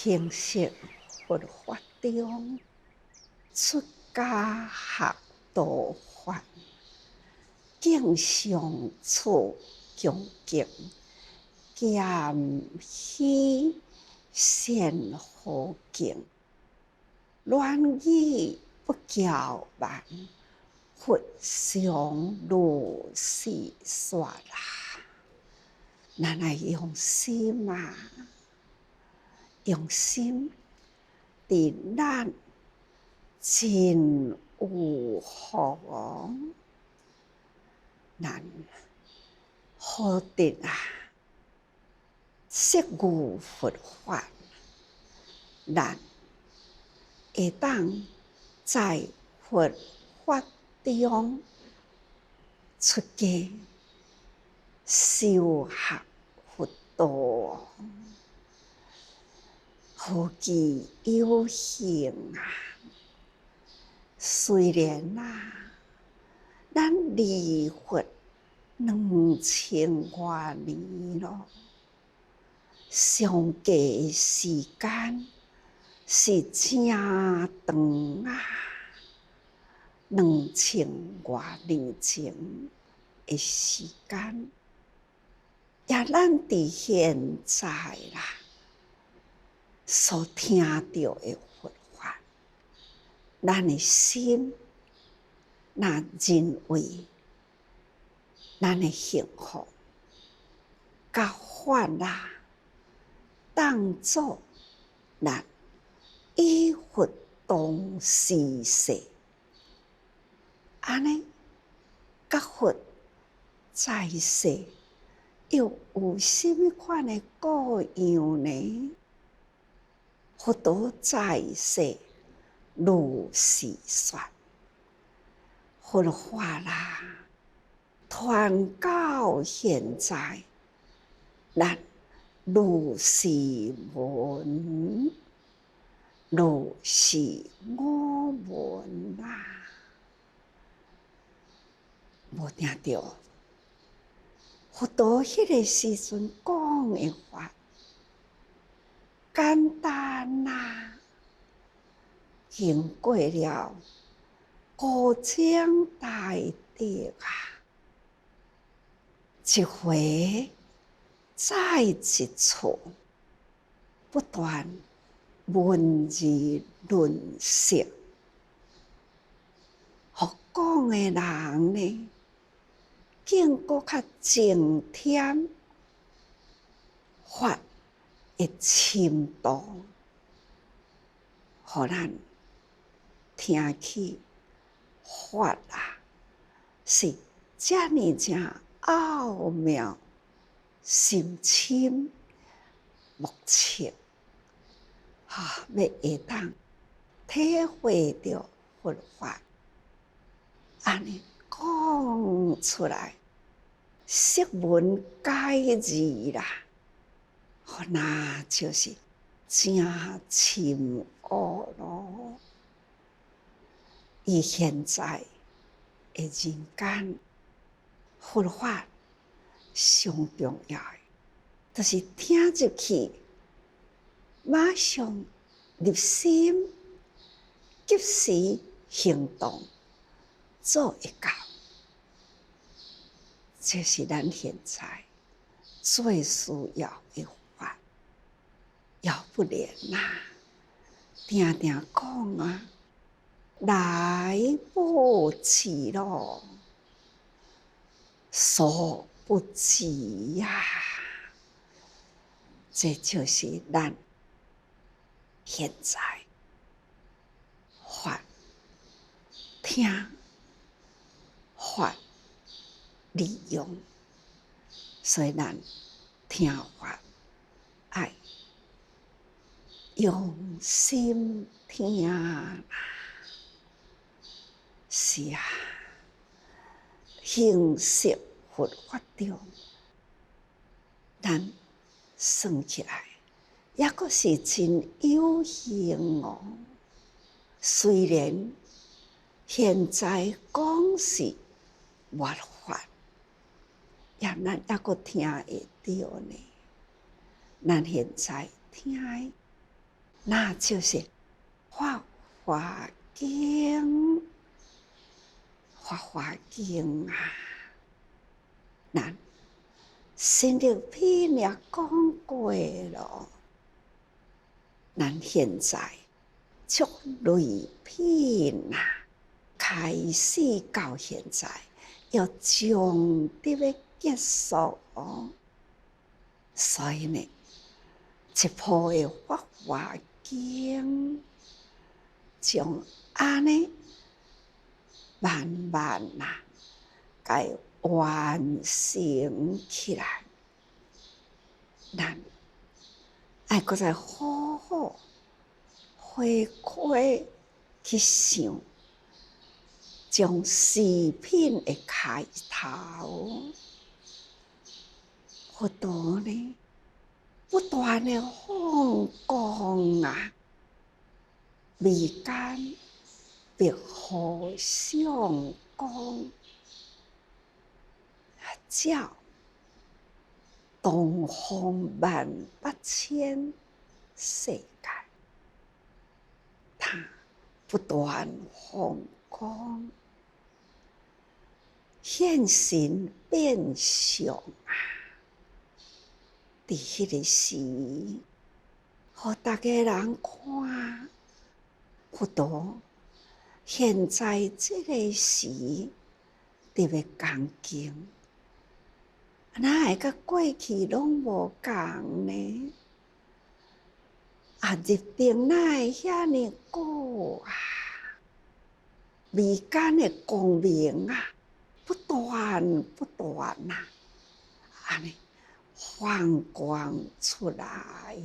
形式佛法中，出家学道法，敬上处恭敬，咸虚善好境，乱语不骄慢，佛常如是说啦。咱来用心啊，用心伫咱真有福哦，咱好得啊，摄入佛法，咱会当在佛法中出家修学佛道，何其有幸啊！虽然咱离佛2000多年咯，上计时间是正长啊，2000多年前的时间，也咱伫现在啦，所听到的佛法，咱的心若认为咱的幸福，甲法当作咱与佛同时世，安尼甲佛在世又有甚物款的各样呢？佛陀在世如是说，佛法传到现在，咱如是闻，如是我闻无听到佛陀迄个时阵讲的法，简单经过了古井大德一回再一次，不断文字论述，互讲的人呢，更搁较增添法的深度，互咱听起法是遮尔正奥妙、深深莫测，要会当体会到佛法，安尼讲出来，释文解字啦，那就是真深奥咯。以现在的人间，佛法上重要的，就是听入去，马上入心，及时行动，做会到。这是咱现在最需要的法，要不然定定讲来不及咯，所不及呀！这就是咱现在法听法利用，所以咱听法爱用心听是形式佛法中，咱算起来，也阁是真有幸哦。虽然现在讲是末法，咱也阁听会到呢。咱现在听那就是法华经，法华经啊！咱新历篇也讲过了，咱现在从类篇啊开始到现在，要重点的结束哦。所以呢，一部的法华经，将安尼慢慢啊，该完成起来。咱爱搁再好好回归去想，将视频的开头，佛陀呢不断的放光啊，未间别互相光，照东方万八千世界，他不断放光，现形变相啊！伫迄个时，互大家人看，佛陀现在这个时特别恭敬，哪会甲过去拢无共呢？啊，日定哪会遐尼久啊？未间的光明啊，不断啊，安尼放光出来，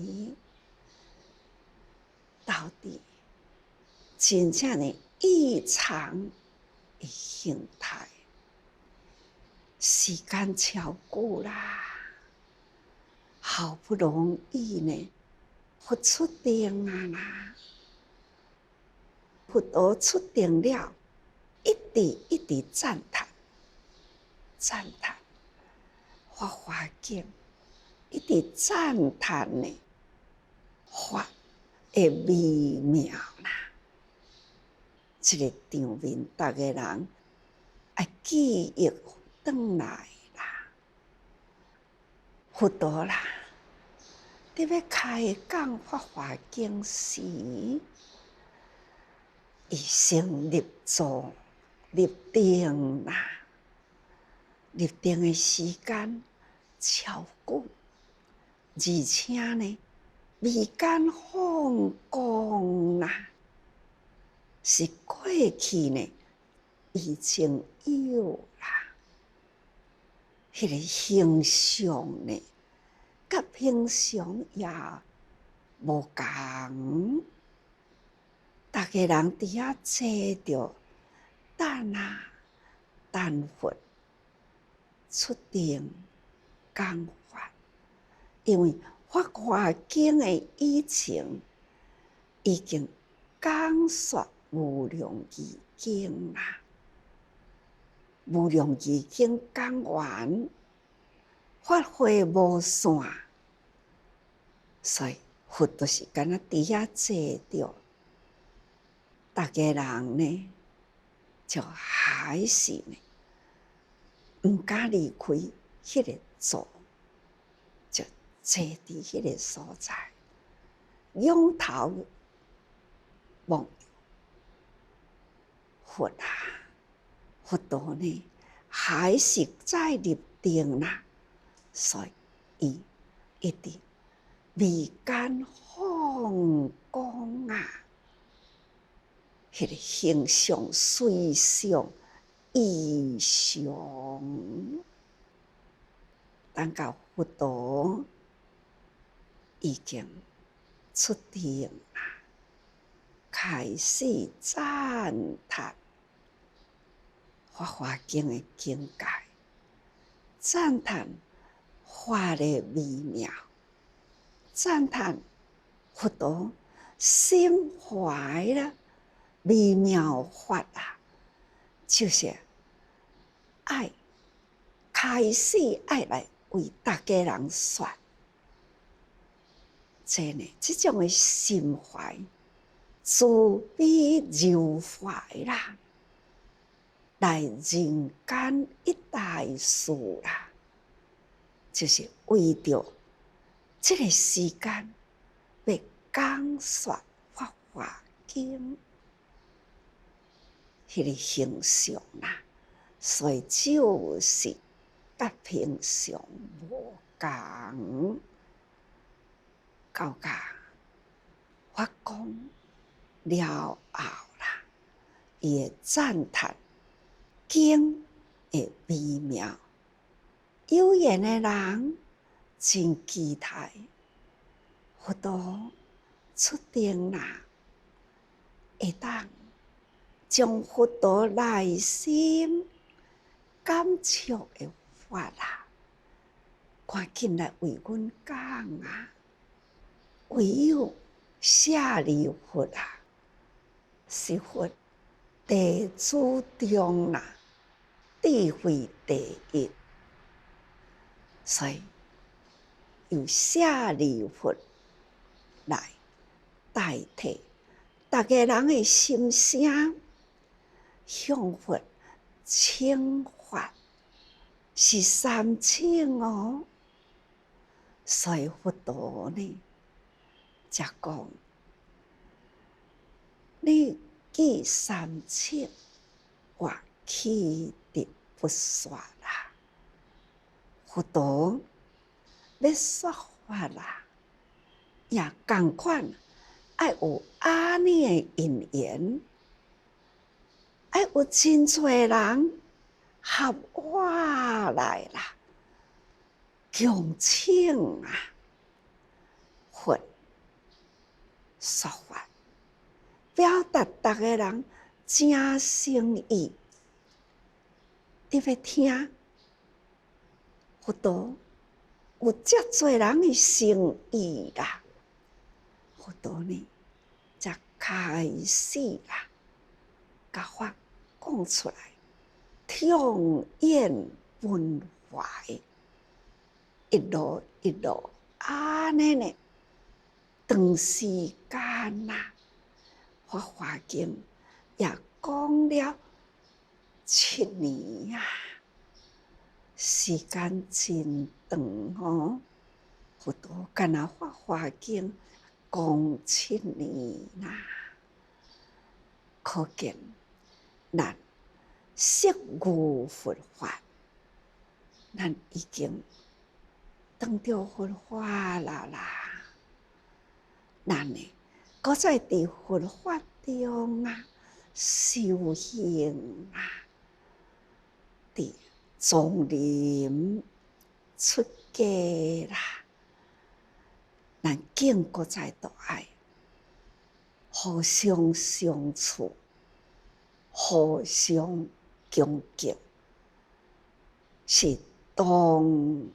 到底真正的异常的形态，时间超久啦，好不容易呢，佛出定啊啦，佛陀出定了，一直赞叹法华经，一直赞叹呢法的微妙啦。这个场面，大家人爱记忆转来啦，佛陀啦，伫要开讲法华经时，伊先立座立定啦，立定的时间超久，而且呢，未间放光啦，是过去呢已经有啦，迄个形象呢，甲平常也无共。大家人伫遐坐着，等啊等佛出定讲法，因为法华经的以前已经讲说无量义经啦，无量义经讲完，法会无散，所以佛就是敢若伫遐坐着。大家人呢，就还是呢，毋敢离开迄个座，就坐伫迄个所在，仰头望佛啊，佛陀呢，还是在立定啦，所以伊一直未间放光啊。迄个形象随上异常，等到佛陀已经出定啦，开始赞叹法华经的境界，赞叹法的微妙，赞叹佛陀心怀了微妙法啊，就是爱开始爱来为大家人说，真诶，这种诶心怀慈悲柔怀啦，来人间一大事啦，就是为着这个时间要讲说法华经迄个形象啦，所以就是甲平常无共。到甲法讲了后啦，伊会赞叹经的美妙，有缘的人真期待佛陀出定啦，会当将佛陀内心感触的法啦，赶紧来为阮讲啊！唯有舍利弗啊，是佛地主中啦，智慧第一，所以由舍利弗来代替大家人的心声，向佛请法，是三请哦。所以佛陀呢，才讲你既三请，我岂得不说啦？佛陀要说法啦，也同款，爱有安尼的因缘，爱有真多人合我来啦，共请啊，佛说法，表达大家人真心意，你要听佛陀有遮多人的心意啦，佛陀呢才开始啦，甲法讲出来，痛厌分怀，一路一路安尼呢，长时间啦，法华经也讲了7年啊，时间真长哦。佛陀干那法华经讲7年啦，可见咱摄入佛法，咱已经当着佛法啦。咱呢，搁再伫佛法中啊修行啊，伫丛林出家啦，咱境搁再都爱互相相处，互相恭敬，是同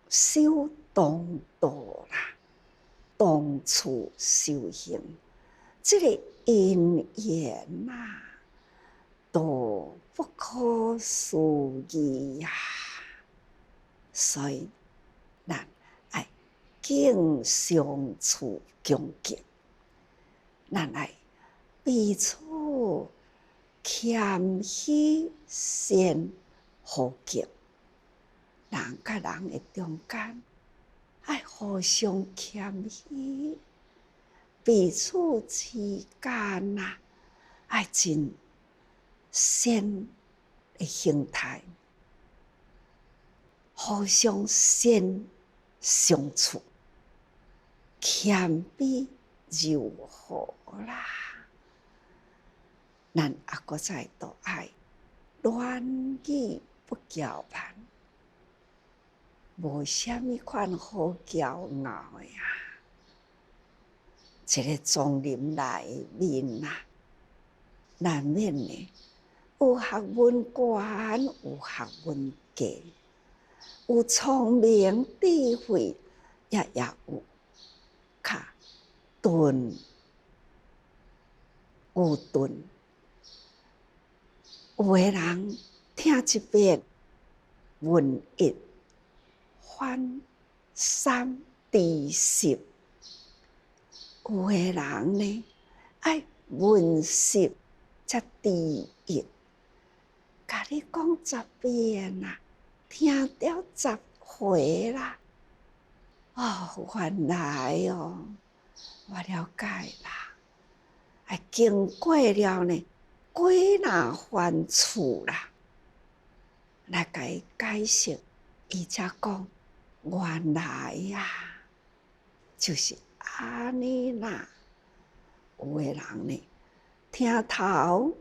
修同道啦，同处修行，这个因缘啊，都不可思议呀！所以咱爱敬相处恭敬，咱爱彼此谦虚善和敬，人甲人的中间爱互相谦虚，彼此之间啊，爱真善的形态，互相善相处，谦卑柔和啦。咱也搁再都爱软语不骄慢，无啥物款好骄傲的呀。一个丛林内面啊，难免呢，有学问悬，有学问低，有聪明智慧，也有较钝，有钝。有的人听一遍，闻一，翻3知10，有的人呢，爱温习才知意，甲你讲10遍啦，听到10回啦。哦，原来哦，我了解啦。经过了呢，几若番处啦，来甲伊解释，伊才讲原来呀，就是安尼啦。有的人呢，听头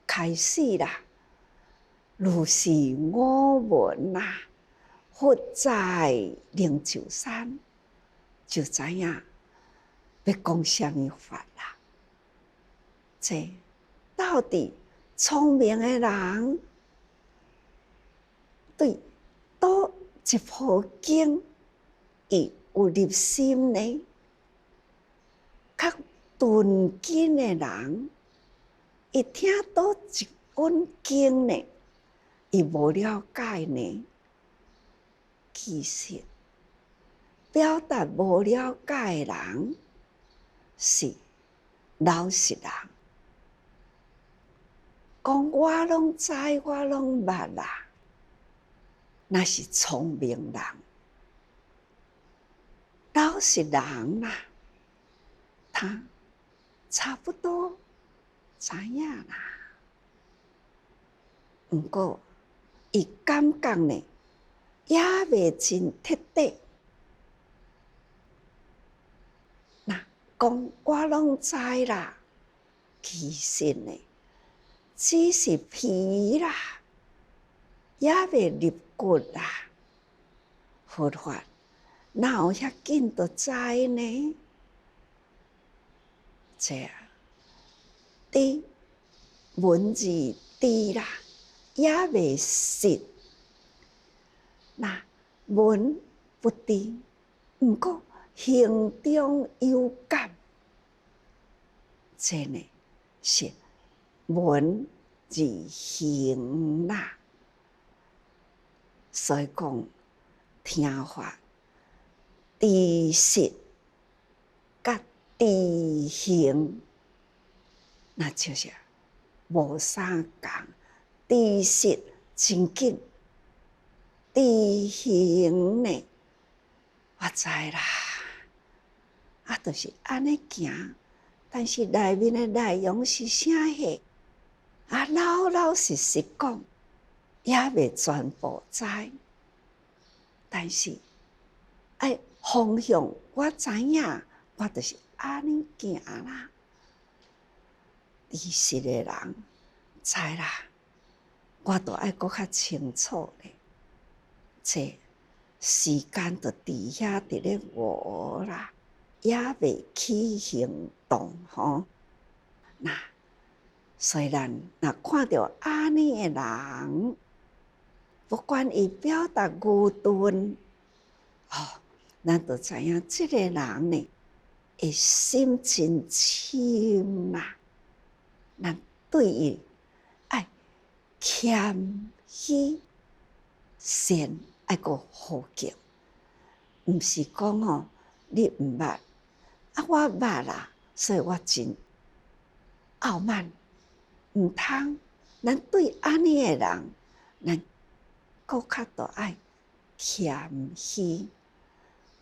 开始啦，如是我闻啦，佛在灵鹫山，就知影要讲什么法啦。这到底聪明的人对倒一部经伊有入心呢？较钝根的人，伊听倒一本经呢，伊无了解呢。其实表达无了解的人是老实人。讲我拢知，我拢捌啦，那是聪明人。老实人啦，他差不多知影啦。不过，伊感觉呢，也未真彻底。那讲我拢知啦，其实呢，只是皮啦，也未入骨啦。佛法哪有遐紧就知呢？这啊，伫文字字啦，也未识。那文不知，不过行中有感，这呢是文字行啦。所以讲听法，知识甲知行，那就是无相共。知识真紧，知行呢，我知啦。就是安尼行，但是内面的内容是啥货？老老实实讲，也未全部知。但是爱方向我知影，我就是安尼行啦。知识的人知啦，我都爱搁较清楚咧。这时间就伫遐伫咧活啦，也未起行动吼。那虽然若看到安尼的人，不管伊表达愚钝，咱就知影这个人呢，会心真深啦。咱对伊爱谦虚，善爱个好敬，毋是讲你毋捌，我捌啦，所以我真傲慢。毋通，咱对安尼的人，咱搁较多爱谦虚。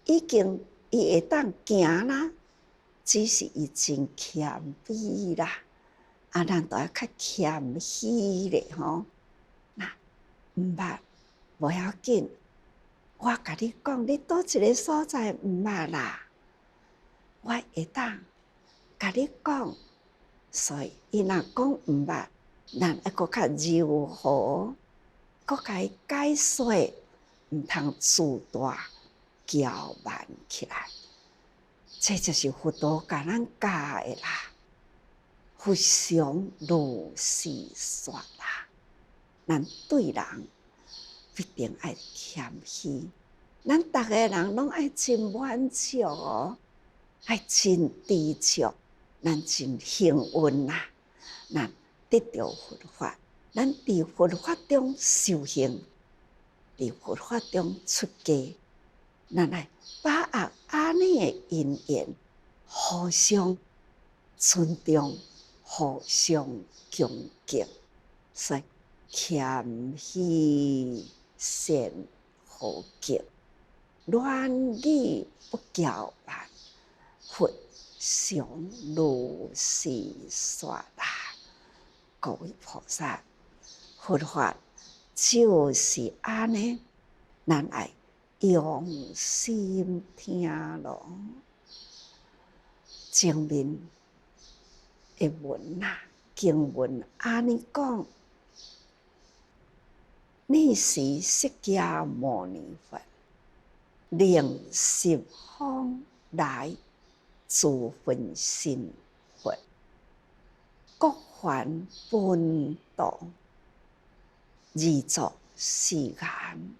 已经伊会当行啦，只是伊真谦卑啦。咱都要较谦虚咧吼。那毋捌无要紧，我甲你讲，你倒一个所在毋捌啦，我会当甲你讲。所以伊若讲毋捌，咱要搁较柔和，搁甲伊解说，毋通自大骄慢起来。这就是佛陀甲咱教的啦。佛常如是说啦，咱对人必定爱谦虚。咱逐个人拢爱真满足爱真知足。咱真幸运啦！咱得到佛法，咱伫佛法中修行，伫佛法中出家，咱来把握安尼的因缘，互相尊重，互相恭敬，所以谦虚善和敬，软语不骄慢，佛常如是说啦。各位菩萨，佛法就是安尼，咱爱用心听咯。前面的文啊，经文安尼讲，你是释迦牟尼佛，令十方来诸分身佛，各还本道，而作是言，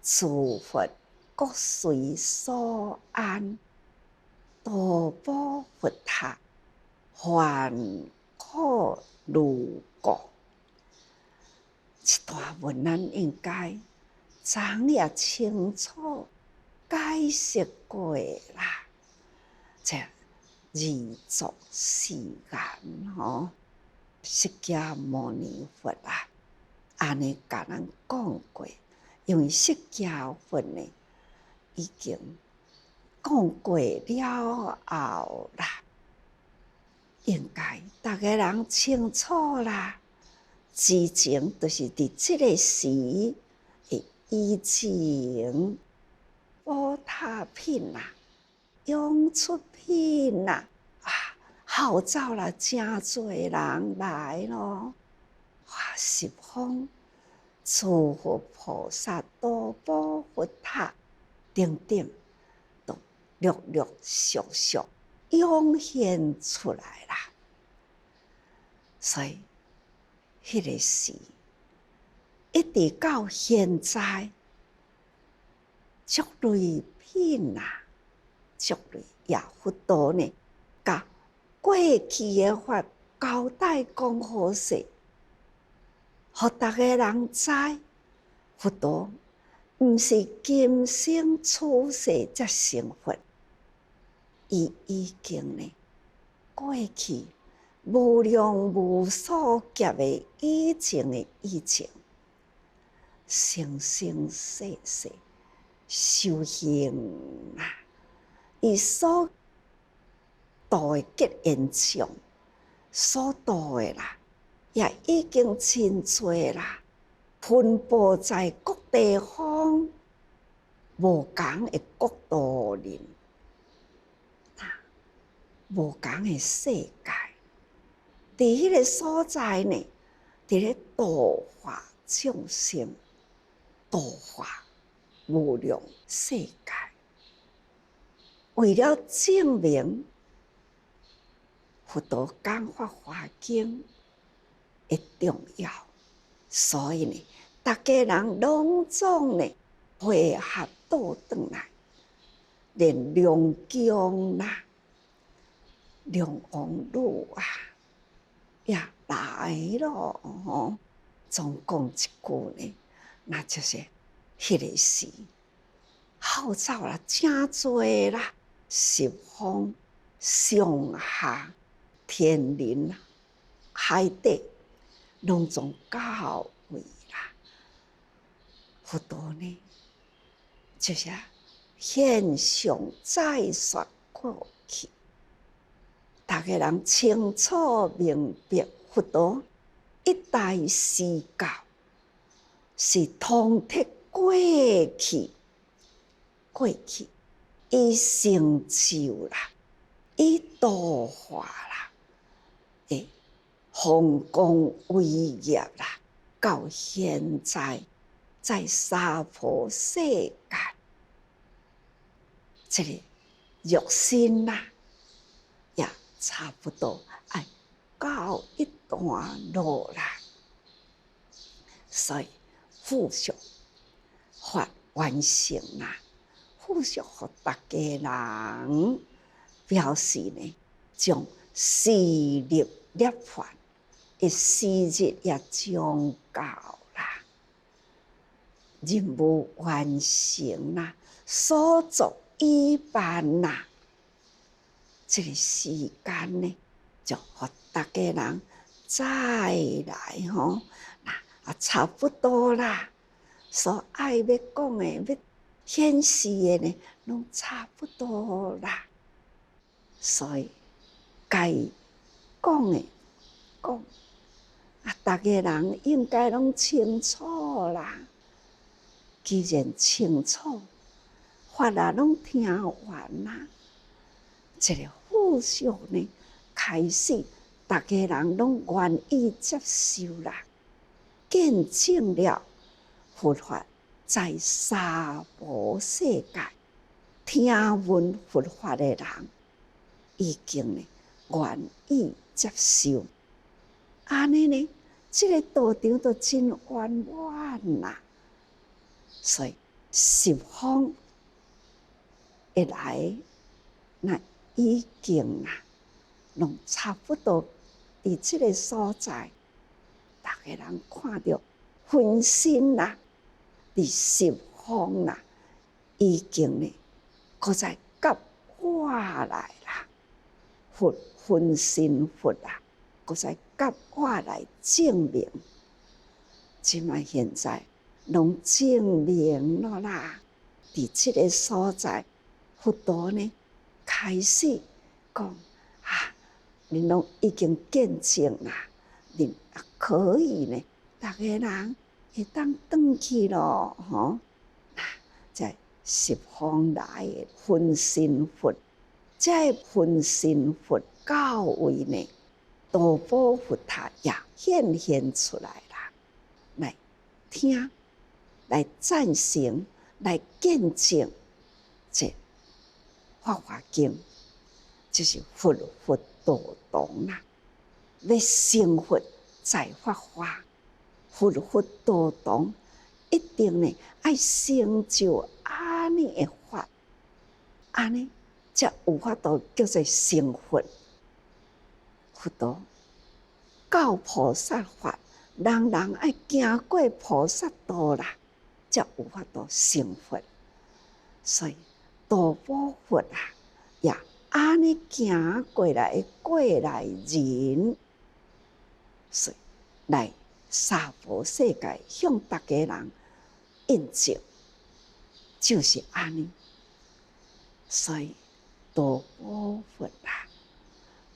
诸佛各随所安，多宝佛塔，还可如故。这段文咱应该昨夜清楚解释过啦。这二作是言吼，释迦牟尼佛啊，安尼甲咱讲过，因为释迦佛呢已经讲过了后啦，应该大家人清楚啦。之前就是伫这个时，以前宝塔品啦，涌出品啦，号召了真侪人来咯。哇，十方诸佛菩萨、多宝佛塔等等，都陆陆续续涌现出来啦。所以，迄个时一直到现在，各类品啊，各类也佛陀呢，甲过去的法交代讲好势，互大家人知，佛陀毋是今生出世才成佛，伊已经呢过去无量无数劫的以前的以前，生生世世修行啊，伊所度的结缘相，所度的啦，也已经真多啦，分布在各地方无同的国度人，无同的世界。伫迄个所在呢，伫咧度化众生，度化无量世界。为了证明佛陀讲法华经的重要，所以呢，大家人拢总呢配合倒转来，连龙江啦、龙王女啊，也来咯吼。总讲一句呢，那就是迄个时号召了真多啦，十方上下天人海底，拢总到位啦。佛陀呢，就是现象再说过去，大家人清楚明白，佛陀一代施教是通彻过去，伊成就啦，伊度化啦，丰功伟业啦，到现在在娑婆世界，这个肉身啦，也差不多爱告一段落啦。所以复续法完成啦，复续互大家人表示呢，将事业涅槃的时日也将到啦，任务完成啦，所作已办啦，这个时间呢，就互大家人再来差不多啦。所爱要讲的、要显示的呢，拢差不多啦。所以该讲的讲，大家人应该拢清楚啦。既然清楚，法啊拢听完啦，这个互相呢，开始大家人拢愿意接受啦，见证了佛法在娑婆世界，听闻佛法的人已经呢愿意接受，安尼呢，这个道场就真圆满啦。所以十方一来，那已经拢差不多伫这个所在，大家人看到分身啦，伫十方啦，已经呢，搁再夹化来啦，佛分身佛啊，搁再夹化来证明，即卖现在拢证明了啦，伫这个所在，佛陀呢开始讲恁拢已经见证啦，恁可以呢，大家人会当转去咯，在十方来的分身佛，这分身佛到位呢，多宝佛塔也显现出来啦，来听。来赞成，来见证，这《法华经》就是佛道堂啦。要成佛在法华，佛道堂一定呢爱成就安尼的法，安尼才有法度叫做成佛。佛道教菩萨法，人人爱行过菩萨道啦。才有法度成佛，所以大宝佛也安尼行过来的过来人，所以来娑婆世界向大家人印证，就是安尼。所以大宝佛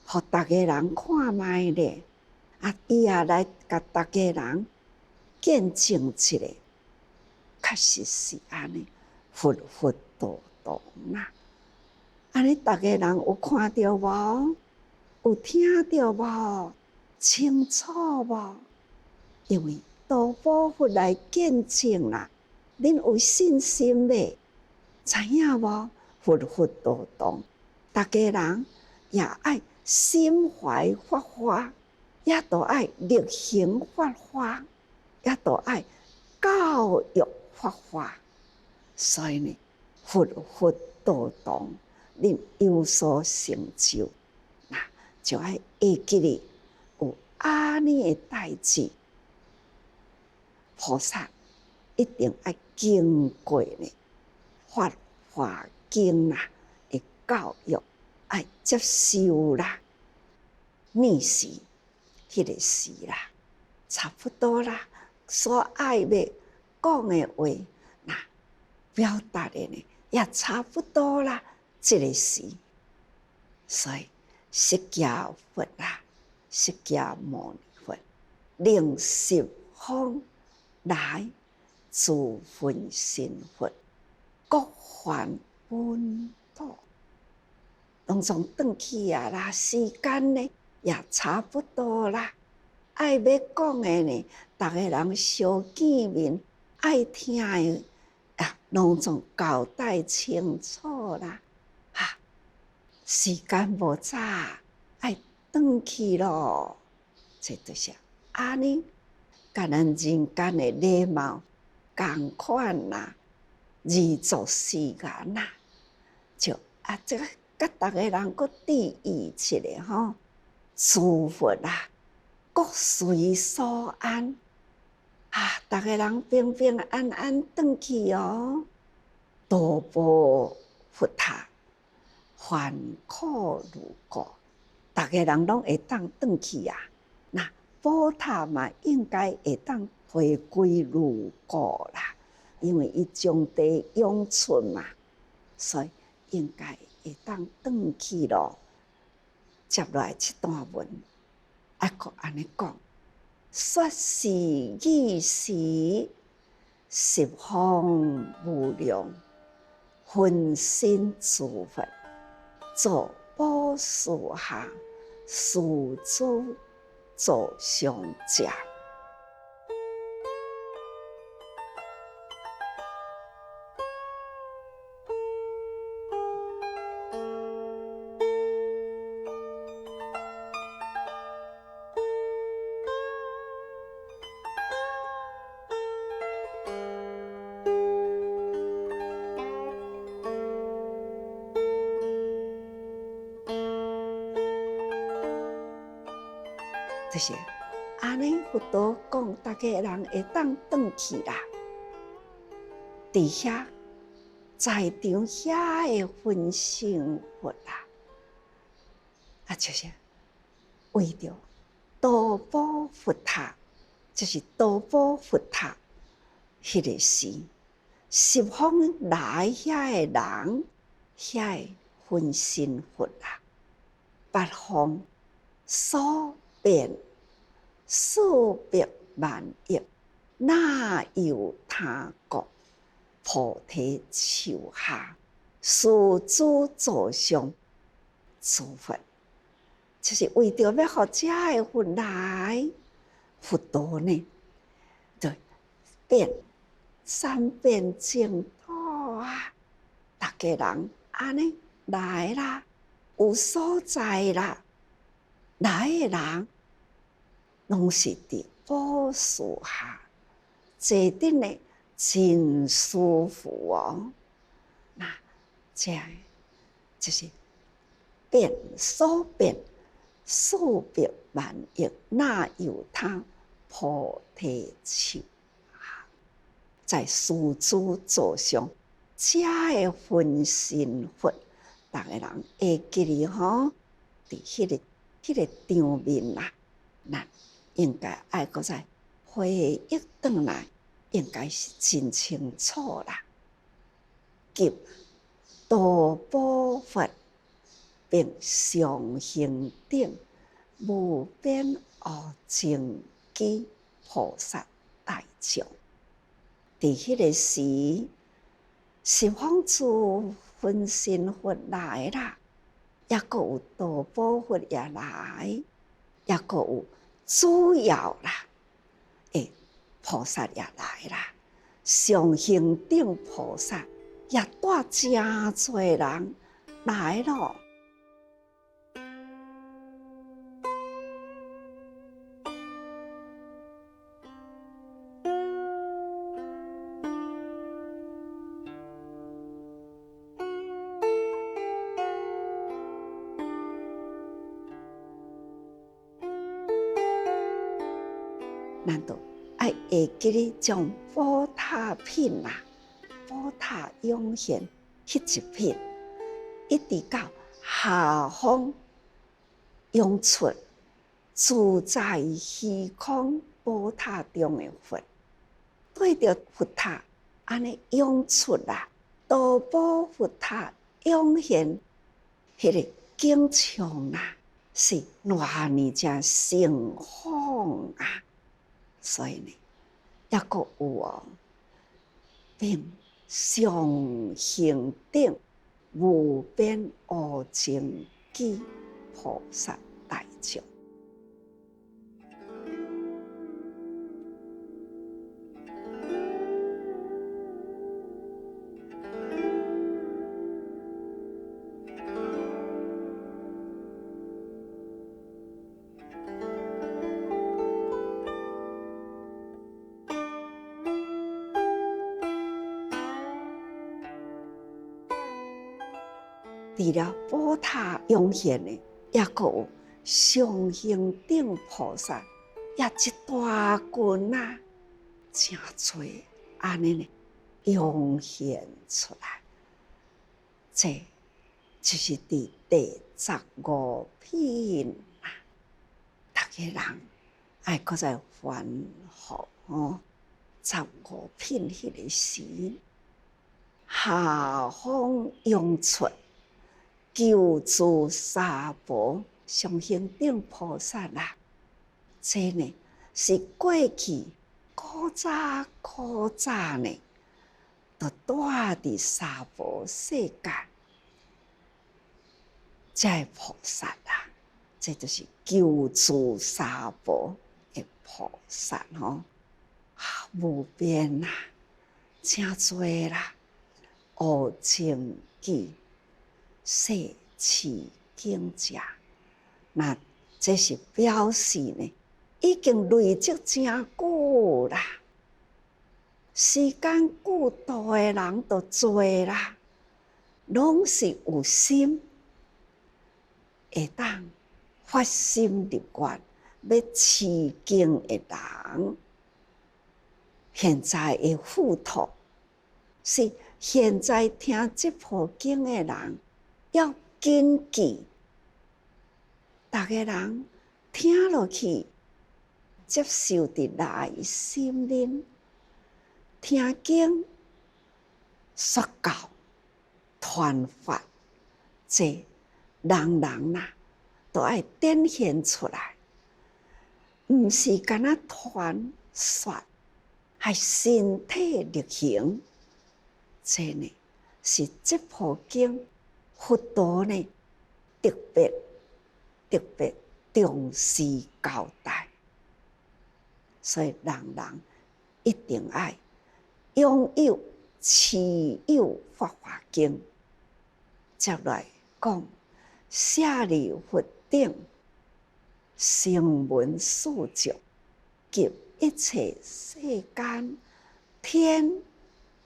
互大家人看卖咧，伊也来甲大家人见证一下。确实是安尼，佛道堂啦。安尼，大家人有看到无？有听到无？清楚无？因为大宝佛来见证啦，恁有信心未？知影无？佛道堂，大家人也爱心怀法华，也都爱力行法华，也都爱教育法华，所以呢，佛道堂恁有所成就，就爱下记哩有安尼的代志，菩萨一定爱经过呢法华经的教育，爱接受啦，逆时迄个时啦，差不多啦，所爱要讲的话，表达的呢也差不多啦，这个时，所以释迦佛释迦牟尼佛令十方来自分身佛，各还本土，拢总转去啦，时间呢也差不多啦。爱要讲的呢，大家人相见面，爱听的拢总交代清楚啦。时间无早，爱转去咯。这就是安尼，甲咱人间的礼貌同款啦，而作是言啦，就这个甲大家人搁注意一下吼，诸佛各随所安大家人平平安安转去哦。大宝佛塔烦苦如故，大家人拢会当转去啊。那宝塔嘛，应该会当回归如故啦，因为伊将地永存嘛，所以应该会当转去咯。接来这段文，还佫安尼讲：说是意是，十方无量，分身诸佛，做宝树下，树诸座上者。就是安尼，佛陀讲，大家人会当转去啦。伫遐在场遐的分身佛就是为着度宝佛塔，就是度宝佛塔迄个时，十方来遐的人，遐的分身佛八方所变数百万亿，哪有他国？菩提树下，树诸座上诸佛，就是为着要互遮的佛来，佛陀呢，就变三变净土啊！大家人安尼来啦，有所在啦，来的人拢是伫宝树下坐顶的。真舒服哦！那这样就是变所变数百万亿，哪有他菩提树下，在树诸座上，遮的分身佛，大家人会记哩吼，伫迄个场面啦，咱应该爱搁再回忆转来。应该是真清楚啦。及度宝佛，并上行顶无边无尽机菩萨大众，伫迄个时，十方诸分身佛来啦，也阁有度宝佛也来，也阁有主要啦。菩萨也来啦，上行顶菩萨也带真多人来咯。难道爱会记哩将宝塔品宝塔涌现迄一品，一直到下方涌出自在虚空宝塔中的佛，对着佛塔安尼涌出度宝佛塔涌现迄个景象是偌尼正盛况所以呢，也阁有并上行顶无边无尽机菩萨大众。除了宝塔涌现的，也阁有上行顶菩萨，也一大群真多安尼呢涌现出来。这就是伫第15品啊，大家人爱搁再反复15品迄个时，下方涌出救助沙婆上行顶菩萨啦，这呢是过去古早呢，就住伫娑婆世界，这菩萨啦，这就是救助娑婆的菩萨无边啦，真多啦，无情记，世持经者，那这是表示呢，已经累积真久啦，时间久度的人都多啦，拢是有心，会当发心立愿要持经的人。现在的付托是现在听这部经的人要谨记，大家人听落去，接受伫内心里，听经说教传法，这人啦都爱展现出来，毋是干那传说。还身体力行，这呢是这部经佛陀呢特别重视交代，所以人一定爱拥有持有法华经。接来讲，舍利弗等声闻数众及一切世间天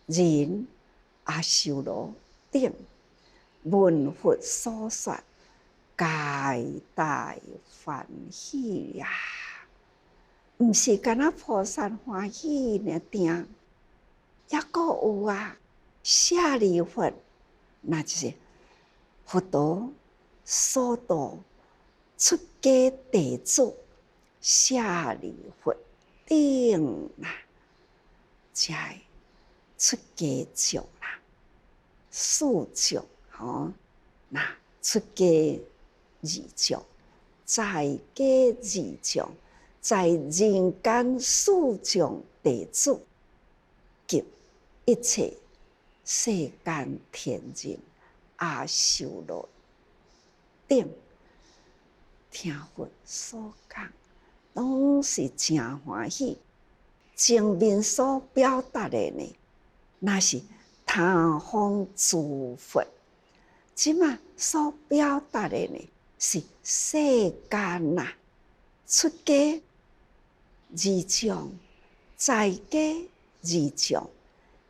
人阿修罗等闻佛所说，皆大欢喜呀！毋是干那菩萨欢喜呢定，抑阁有啊，舍利弗，那就是佛陀所度出家弟子舍利弗等啦，才会出家众啦，四众那出家二众，在家二众，在人间四众弟子及一切世间天人阿修罗等，听佛所讲，拢是真欢喜。前面所表达的呢，那是他方诸佛；即马所表达的呢，是世间呐，出家二众，在家二众，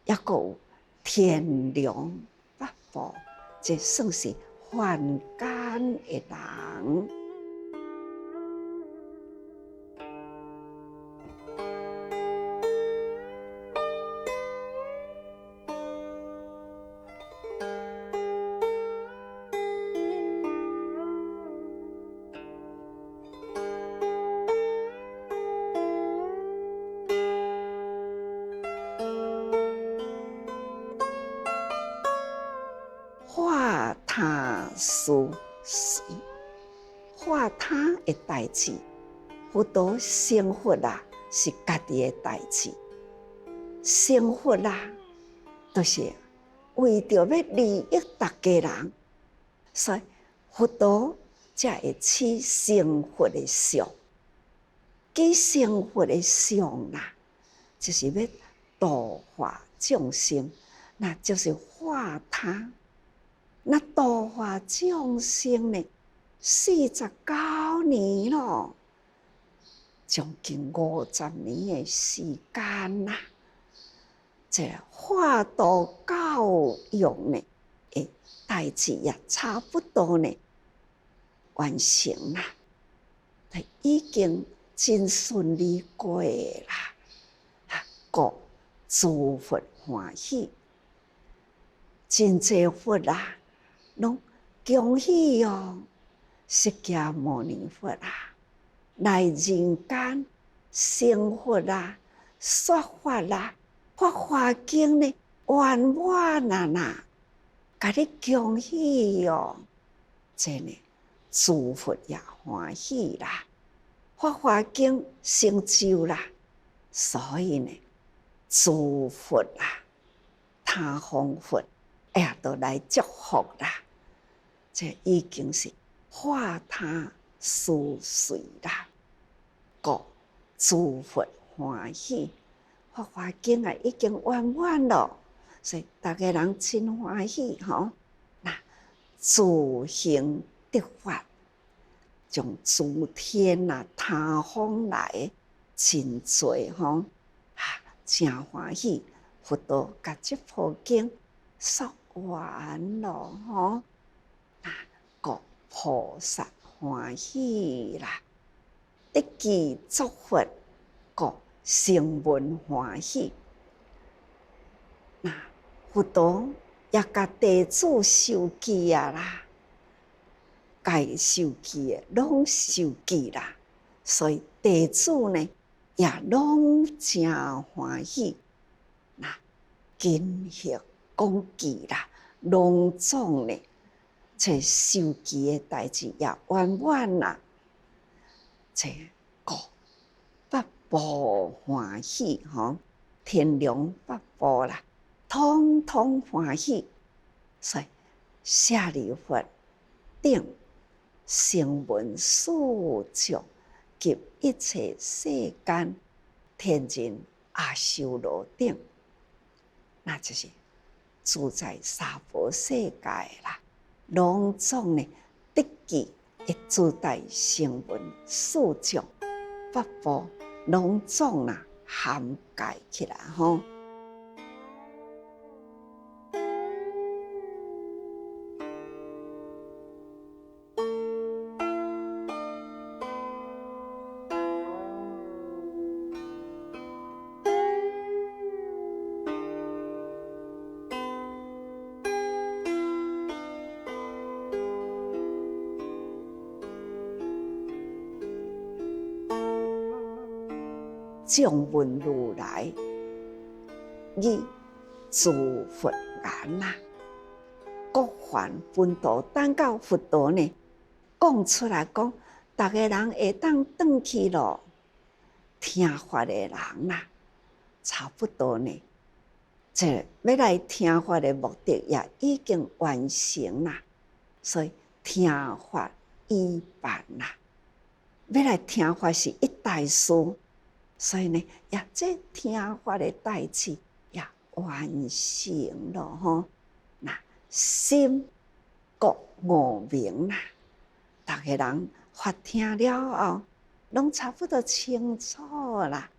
抑阁有天龙八部，这算是凡间的人。化他事，化他的代志，佛陀成佛啦，是家己的代志。成佛啦，就是为着要利益大家人，所以佛陀才会起成佛的相。起成佛的相啦，就是要度化众生，那就是化他。那度化众生呢，49年咯，将近50年的时间啦。这化度教育呢，代志也差不多呢完成啦，已经真顺利过啦，故诸佛欢喜，真济佛啦。拢恭喜哦，释迦牟尼佛啊，来人间成佛啦，说法啦，法华经呢圆满啊呐，甲你恭喜哦，真的诸佛也欢喜啦，法华经成就啦，所以呢，诸佛啊，他方佛也都来祝福啦。这已经是化他殊遂啦，故诸佛欢喜，法华经啊已经圆满了，所以大家人真欢喜吼。那自行得法，从诸天啊、他方来真多吼，真欢喜。佛陀甲这部经说完了吼。故菩萨欢喜啦，得其作佛，故声闻欢喜。那佛陀也甲弟子受记啊啦，该受记的拢受记啦，所以弟子呢也拢真欢喜。那今日讲记啦，隆重呢。这受记的代志也圆满啦，这个八部欢喜吼，天龙八部啦，通通欢喜。所以舍利弗等声闻数众及一切世间天人阿修罗等，那就是住在娑婆世界啦。隆重呢，得记一自带声闻数众八部隆重啊，涵盖起来吼。众闻如来以诸佛言呐，各还本道等到佛陀呢讲出来讲，大家人会当转去咯，听法的人呐，差不多呢，这要来听法的目的也已经完成啦，所以听法一办啦，要来听法是一大事。所以呢，也这听法的代志也完成了吼。那心觉悟明啦，大家人发听了后，拢差不多清楚啦，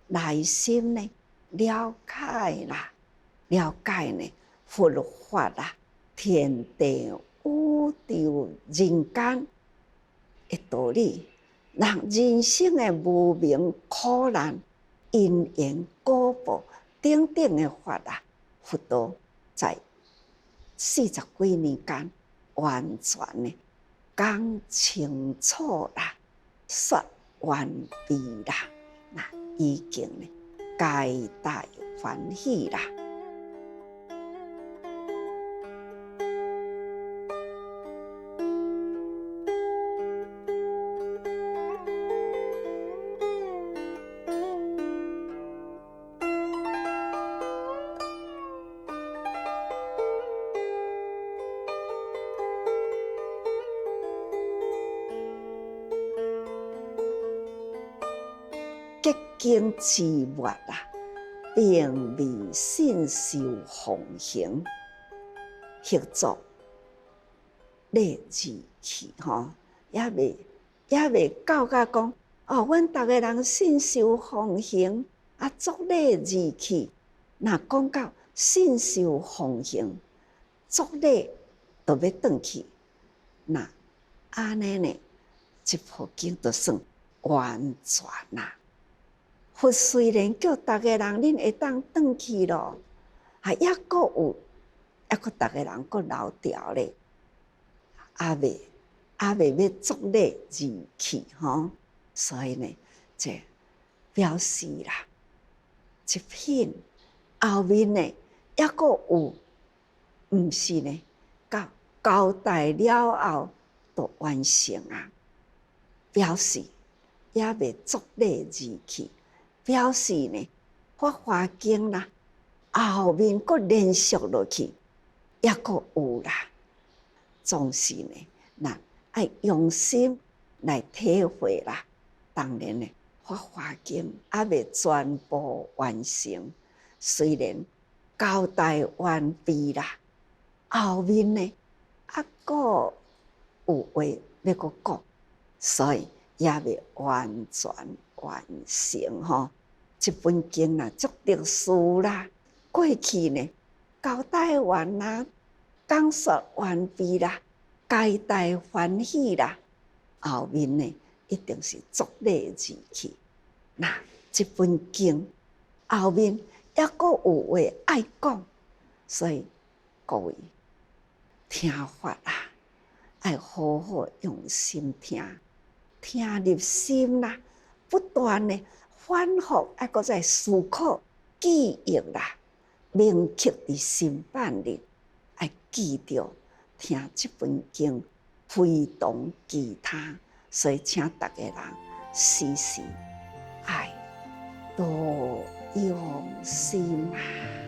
内心呢了解啦，了解呢佛法啦，天地宇宙人间的道理。让人生的无明苦难、因缘果报等等的法啊，佛陀在40几年间完全呢讲清楚啦，说完毕啦，那已经呢皆大欢喜啦。结经之末啊，并未信受奉行，协助礼字去吼，也未到甲讲哦，阮逐个人信受奉行啊，作礼字去。若讲到信受奉行，作礼就要转去，那安尼呢，这部经就算完全啦。佛虽然叫大家人恁会当转去咯，还抑阁有，抑阁大家人阁留条咧。未要作礼而去吼，所以呢，这表示啦，这品后面呢，抑阁有，毋是呢，交代了后就完成啊，表示也未作礼而去，表示呢，《法华经》啦，后面阁连续落去，抑阁有啦，总是呢，咱爱用心来体会啦。当然呢，《法华经》还未全部完成，虽然交代完毕啦，后面呢，还阁有话要阁讲，所以也未完全完成吼。这本经啊，足特殊啦。过去呢，交代完啦，讲述完毕啦，皆大欢喜啦，后面呢，一定是作礼而去。那这本经后面抑阁有话爱讲，所以各位听法啊，爱好好用心听，听入心啦，不断的反复，还阁在思考、记忆啦，铭刻伫心板里，爱记着听这本经，非同其他。所以，请大家人时时爱多用心啊。